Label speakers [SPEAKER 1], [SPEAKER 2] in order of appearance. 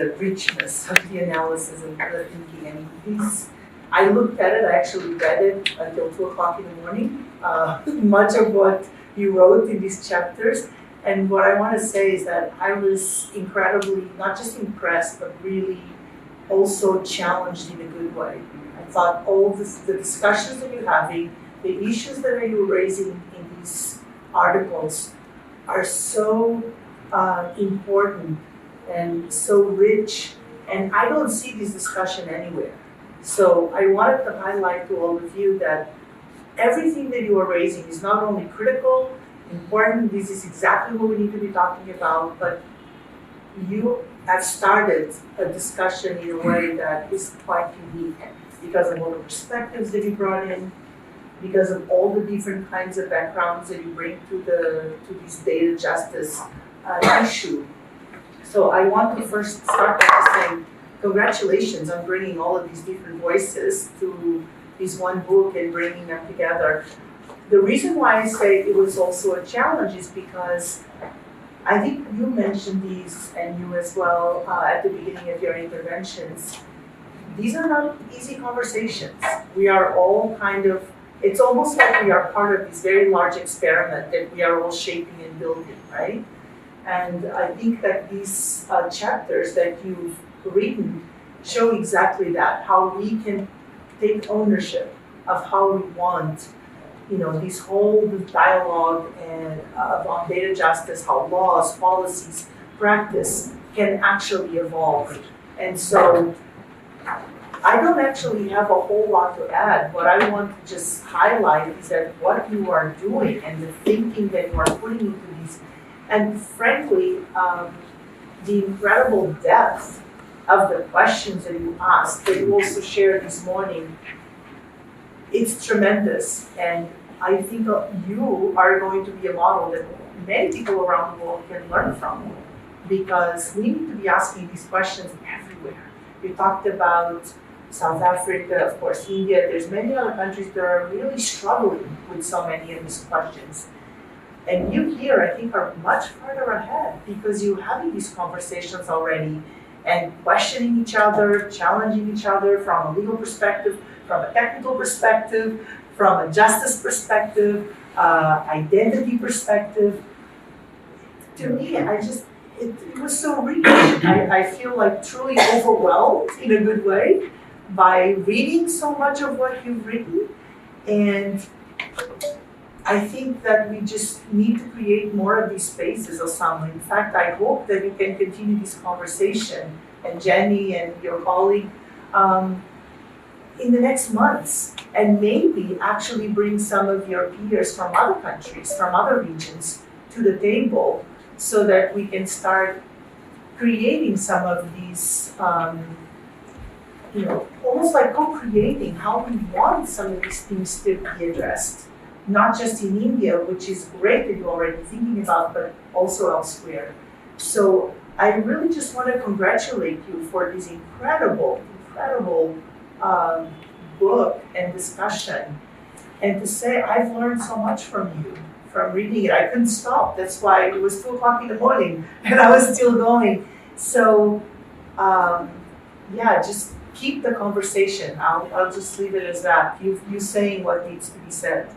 [SPEAKER 1] the richness of the analysis and the thinking. And I looked at it, I actually read it until 2 o'clock in the morning, much of what you wrote in these chapters. And what I want to say is that I was incredibly, not just impressed, but really also challenged in a good way. I thought all the discussions that you're having, the issues that you're raising in these articles are so important and so rich, and I don't see this discussion anywhere. So I wanted to highlight to all of you that everything that you are raising is not only critical, important, this is exactly what we need to be talking about, but you have started a discussion in a way that is quite unique because of all the perspectives that you brought in, because of all the different kinds of backgrounds that you bring to this data justice issue. So I want to first start by saying congratulations on bringing all of these different voices to this one book and bringing them together. The reason why I say it was also a challenge is because I think you mentioned these, and you as well, at the beginning of your interventions. These are not easy conversations. We are all it's almost like we are part of this very large experiment that we are all shaping and building, right? And I think that these chapters that you've written show exactly that, how we can take ownership of how we want, this whole dialogue and on data justice, how laws, policies, practice can actually evolve. And so I don't actually have a whole lot to add. What I want to just highlight is that what you are doing and the thinking that you are putting into these, and frankly, the incredible depth of the questions that you asked, that you also shared this morning, it's tremendous. And I think you are going to be a model that many people around the world can learn from, because we need to be asking these questions everywhere. You talked about South Africa, of course, India. There's many other countries that are really struggling with so many of these questions. And you here, I think, are much further ahead because you're having these conversations already and questioning each other, challenging each other from a legal perspective, from a technical perspective, from a justice perspective, identity perspective. To me, it was so rich. I feel like truly overwhelmed in a good way by reading so much of what you've written. And I think that we just need to create more of these spaces, Osama. In fact, I hope that we can continue this conversation, and Jenny and your colleague, in the next months, and maybe actually bring some of your peers from other countries, from other regions to the table so that we can start creating some of these, almost like co-creating how we want some of these things to be addressed. Not just in India, which is great that you're already thinking about, but also elsewhere. So I really just want to congratulate you for this incredible book and discussion. And to say, I've learned so much from you, from reading it. I couldn't stop. That's why it was 2 o'clock in the morning and I was still going. So, just keep the conversation. I'll just leave it as that. You saying what needs to be said.